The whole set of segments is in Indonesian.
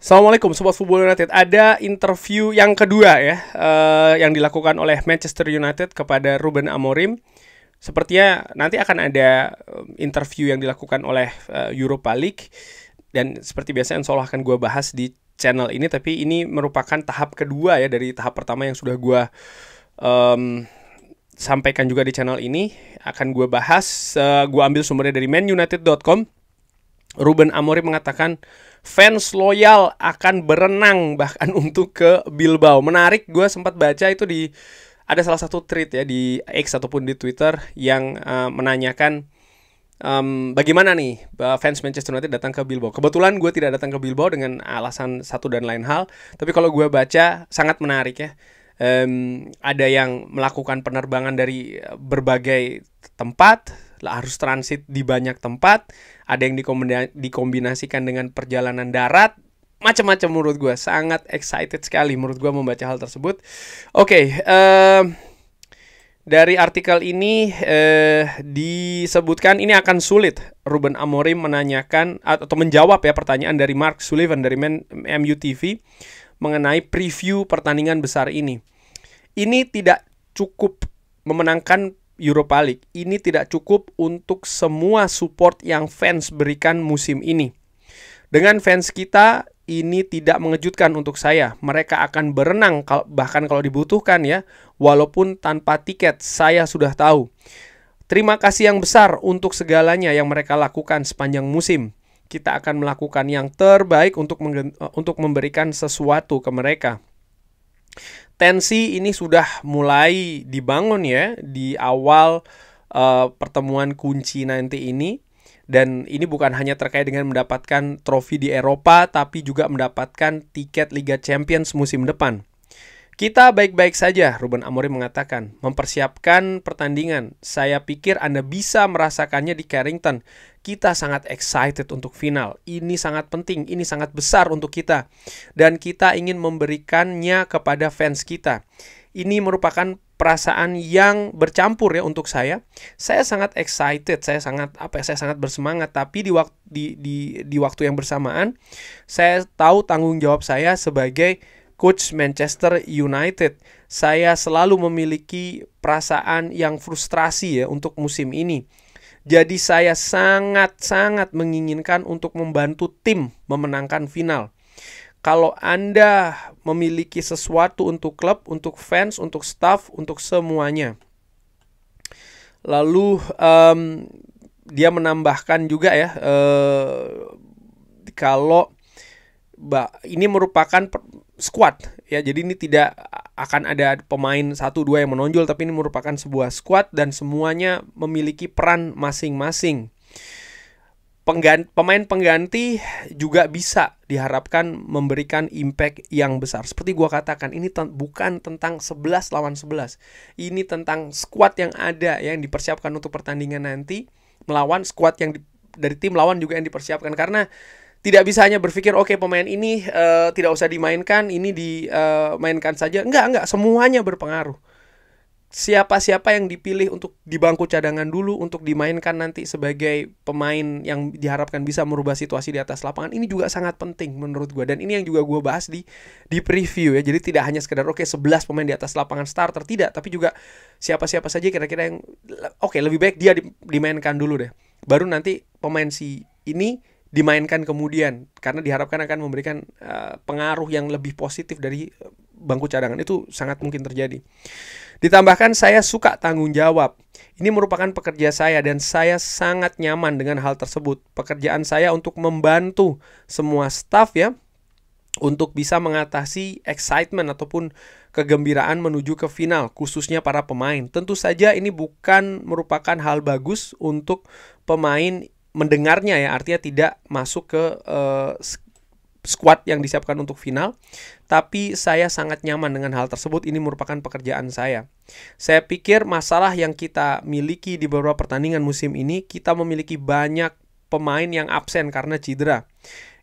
Assalamualaikum Sobat Football United. Ada interview yang kedua ya, yang dilakukan oleh Manchester United kepada Ruben Amorim. Sepertinya nanti akan ada interview yang dilakukan oleh Europa League. Dan seperti biasa insya Allah akan gue bahas di channel ini. Tapi ini merupakan tahap kedua ya dari tahap pertama yang sudah gue sampaikan juga di channel ini. Akan gue bahas, gue ambil sumbernya dari manunited.com. Ruben Amorim mengatakan fans loyal akan berenang bahkan untuk ke Bilbao. Menarik, gue sempat baca itu ada salah satu tweet ya di X ataupun di Twitter yang menanyakan bagaimana nih fans Manchester United datang ke Bilbao. Kebetulan gue tidak datang ke Bilbao dengan alasan satu dan lain hal, tapi kalau gue baca sangat menarik ya. Ada yang melakukan penerbangan dari berbagai tempat, harus transit di banyak tempat. Ada yang dikombinasikan dengan perjalanan darat. Macam-macam menurut gue. Sangat excited sekali menurut gue membaca hal tersebut. Oke, dari artikel ini disebutkan ini akan sulit Ruben Amorim menanyakan atau menjawab ya pertanyaan dari Mark Sullivan dari MU TV mengenai preview pertandingan besar ini. Ini tidak cukup memenangkan Europa League. Ini tidak cukup untuk semua support yang fans berikan musim ini. Dengan fans kita, ini tidak mengejutkan untuk saya. Mereka akan berenang bahkan kalau dibutuhkan ya, walaupun tanpa tiket. Saya sudah tahu. Terima kasih yang besar untuk segalanya yang mereka lakukan sepanjang musim. Kita akan melakukan yang terbaik untuk memberikan sesuatu ke mereka. Tensi ini sudah mulai dibangun ya di awal pertemuan kunci nanti ini. Dan ini bukan hanya terkait dengan mendapatkan trofi di Eropa, tapi juga mendapatkan tiket Liga Champions musim depan. Kita baik-baik saja, Ruben Amorim mengatakan. Mempersiapkan pertandingan. Saya pikir Anda bisa merasakannya di Carrington. Kita sangat excited untuk final. Ini sangat penting, ini sangat besar untuk kita. Dan kita ingin memberikannya kepada fans kita. Ini merupakan perasaan yang bercampur ya untuk saya. Saya sangat excited, saya sangat bersemangat. Tapi di waktu yang bersamaan, saya tahu tanggung jawab saya sebagai coach Manchester United. Saya selalu memiliki perasaan yang frustrasi ya untuk musim ini. Jadi saya sangat-sangat menginginkan untuk membantu tim memenangkan final. Kalau Anda memiliki sesuatu untuk klub, untuk fans, untuk staff, untuk semuanya. Lalu dia menambahkan juga ya, kalau ini merupakan squad ya, jadi ini tidak akan ada pemain 1-2 yang menonjol, tapi ini merupakan sebuah squad dan semuanya memiliki peran masing-masing. Pemain pengganti juga bisa diharapkan memberikan impact yang besar. Seperti gua katakan, ini bukan tentang 11 lawan 11. Ini tentang squad yang ada yang dipersiapkan untuk pertandingan nanti melawan squad yang dari tim lawan juga yang dipersiapkan. Karena tidak bisa hanya berpikir oke, pemain ini tidak usah dimainkan, ini dimainkan saja. Enggak, semuanya berpengaruh. Siapa-siapa yang dipilih untuk di bangku cadangan dulu untuk dimainkan nanti sebagai pemain yang diharapkan bisa merubah situasi di atas lapangan, ini juga sangat penting menurut gue. Dan ini yang juga gue bahas di preview ya. Jadi tidak hanya sekedar 11 pemain di atas lapangan starter, tidak, tapi juga siapa-siapa saja kira-kira yang lebih baik dia dimainkan dulu deh. Baru nanti pemain si ini dimainkan kemudian, karena diharapkan akan memberikan pengaruh yang lebih positif dari bangku cadangan. Itu sangat mungkin terjadi. Ditambahkan, saya suka tanggung jawab. Ini merupakan pekerja saya dan saya sangat nyaman dengan hal tersebut. Pekerjaan saya untuk membantu semua staff ya, untuk bisa mengatasi excitement ataupun kegembiraan menuju ke final, khususnya para pemain. Tentu saja ini bukan merupakan hal bagus untuk pemain mendengarnya ya, artinya tidak masuk ke squad yang disiapkan untuk final. Tapi saya sangat nyaman dengan hal tersebut. Ini merupakan pekerjaan saya. Saya pikir masalah yang kita miliki di beberapa pertandingan musim ini, kita memiliki banyak pemain yang absen karena cedera.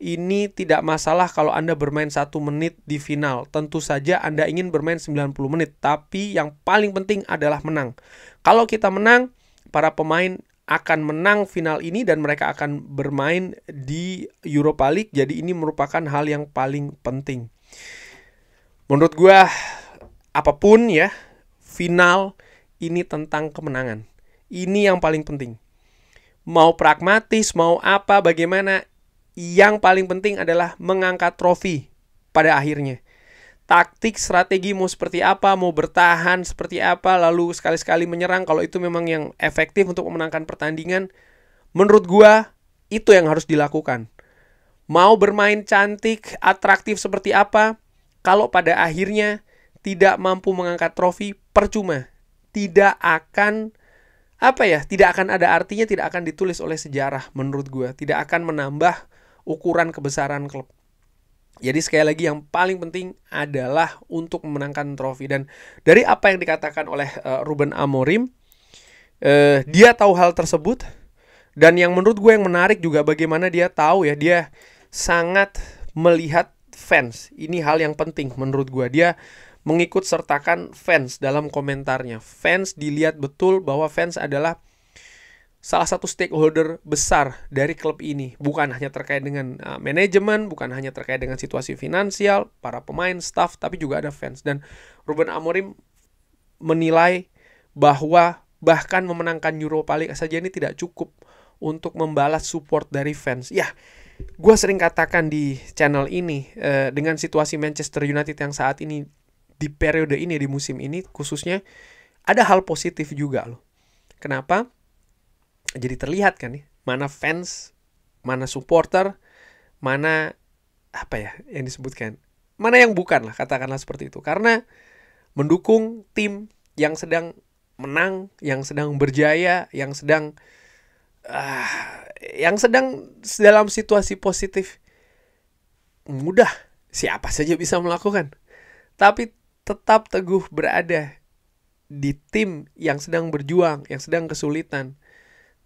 Ini tidak masalah kalau Anda bermain 1 menit di final. Tentu saja Anda ingin bermain 90 menit. Tapi yang paling penting adalah menang. Kalau kita menang, para pemain akan menang final ini dan mereka akan bermain di Europa League. Jadi ini merupakan hal yang paling penting. Menurut gue, apapun ya, final ini tentang kemenangan. Ini yang paling penting. Mau pragmatis, mau apa, bagaimana, yang paling penting adalah mengangkat trofi pada akhirnya. Taktik, strategi mau seperti apa, mau bertahan seperti apa, lalu sekali-sekali menyerang, kalau itu memang yang efektif untuk memenangkan pertandingan, menurut gua itu yang harus dilakukan. Mau bermain cantik, atraktif seperti apa, kalau pada akhirnya tidak mampu mengangkat trofi, percuma. Tidak akan ada artinya, tidak akan ditulis oleh sejarah menurut gua. Tidak akan menambah ukuran kebesaran klub. Jadi sekali lagi yang paling penting adalah untuk memenangkan trofi. Dan dari apa yang dikatakan oleh Ruben Amorim, dia tahu hal tersebut. Dan yang menurut gue yang menarik juga bagaimana dia tahu ya, dia sangat melihat fans. Ini hal yang penting menurut gue. Dia mengikut sertakan fans dalam komentarnya. Fans dilihat betul bahwa fans adalah salah satu stakeholder besar dari klub ini. Bukan hanya terkait dengan manajemen, bukan hanya terkait dengan situasi finansial, para pemain, staff, tapi juga ada fans. Dan Ruben Amorim menilai bahwa bahkan memenangkan Europa League saja ini tidak cukup untuk membalas support dari fans. Ya, gue sering katakan di channel ini, dengan situasi Manchester United yang saat ini, di periode ini, di musim ini khususnya, ada hal positif juga loh. Kenapa? Jadi terlihat kan nih, mana fans, mana supporter, mana yang disebutkan, mana yang bukan lah, katakanlah seperti itu. Karena mendukung tim yang sedang menang, yang sedang berjaya, yang sedang dalam situasi positif, mudah, siapa saja bisa melakukan. Tapi tetap teguh berada di tim yang sedang berjuang, yang sedang kesulitan.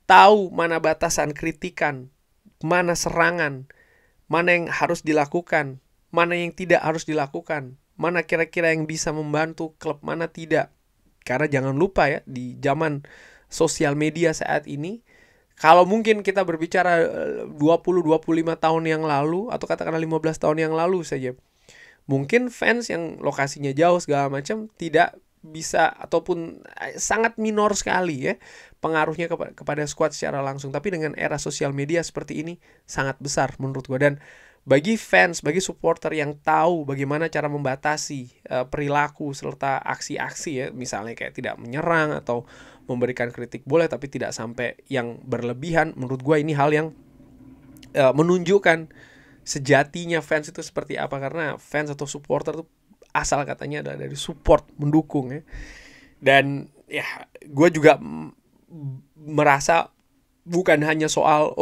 Tahu mana batasan kritikan, mana serangan, mana yang harus dilakukan, mana yang tidak harus dilakukan, mana kira-kira yang bisa membantu klub, mana tidak. Karena jangan lupa ya, di zaman sosial media saat ini, kalau mungkin kita berbicara 20-25 tahun yang lalu, atau katakanlah 15 tahun yang lalu saja, mungkin fans yang lokasinya jauh segala macam tidak bisa, ataupun sangat minor sekali ya pengaruhnya kepada skuad secara langsung. Tapi dengan era sosial media seperti ini sangat besar menurut gue. Dan bagi fans, bagi supporter yang tahu bagaimana cara membatasi perilaku serta aksi-aksi ya, misalnya kayak tidak menyerang atau memberikan kritik boleh tapi tidak sampai yang berlebihan, menurut gue ini hal yang menunjukkan sejatinya fans itu seperti apa. Karena fans atau supporter itu asal katanya adalah dari support, mendukung ya. Dan ya gue juga merasa bukan hanya soal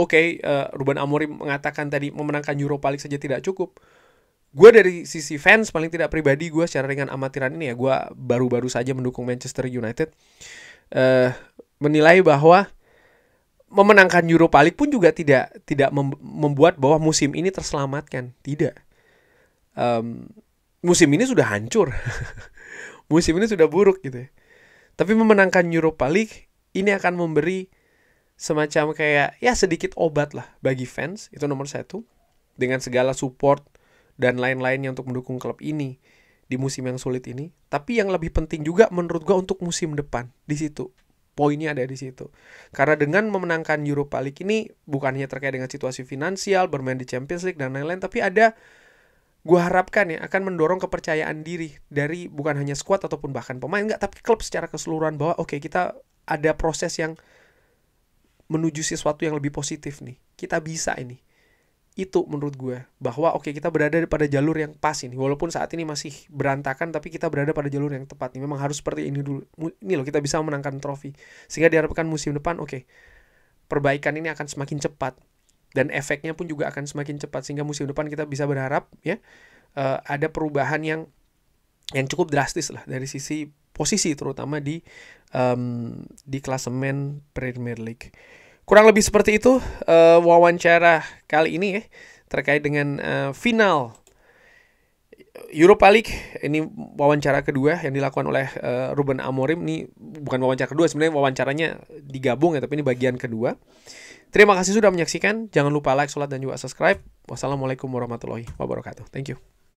Ruben Amorim mengatakan tadi memenangkan Europa League saja tidak cukup. Gue dari sisi fans paling tidak pribadi, gue secara ringan amatiran ini ya, gue baru-baru saja mendukung Manchester United, menilai bahwa memenangkan Europa League pun juga tidak membuat bahwa musim ini terselamatkan. Tidak. Musim ini sudah hancur. Musim ini sudah buruk gitu ya. Tapi memenangkan Europa League ini akan memberi semacam kayak ya sedikit obat lah bagi fans, itu nomor satu. Dengan segala support dan lain-lainnya untuk mendukung klub ini di musim yang sulit ini. Tapi yang lebih penting juga menurut gua untuk musim depan. Di situ poinnya ada di situ. Karena dengan memenangkan Europa League ini bukan hanya terkait dengan situasi finansial, bermain di Champions League dan lain-lain, tapi ada, gue harapkan ya, akan mendorong kepercayaan diri dari bukan hanya skuad ataupun bahkan pemain, tapi klub secara keseluruhan, bahwa kita ada proses yang menuju sesuatu yang lebih positif nih. Kita bisa ini. Itu menurut gue, bahwa kita berada pada jalur yang pas ini. Walaupun saat ini masih berantakan, tapi kita berada pada jalur yang tepat nih. Memang harus seperti ini dulu. Ini loh, kita bisa memenangkan trofi. Sehingga diharapkan musim depan, perbaikan ini akan semakin cepat. Dan efeknya pun juga akan semakin cepat. Sehingga musim depan kita bisa berharap ya ada perubahan yang cukup drastis lah dari sisi posisi, terutama di klasemen Premier League. Kurang lebih seperti itu wawancara kali ini ya, terkait dengan final Europa League, ini wawancara kedua yang dilakukan oleh Ruben Amorim. Ini bukan wawancara kedua, sebenarnya wawancaranya digabung ya, tapi ini bagian kedua. Terima kasih sudah menyaksikan. Jangan lupa like, sholat, dan juga subscribe. Wassalamualaikum warahmatullahi wabarakatuh. Thank you.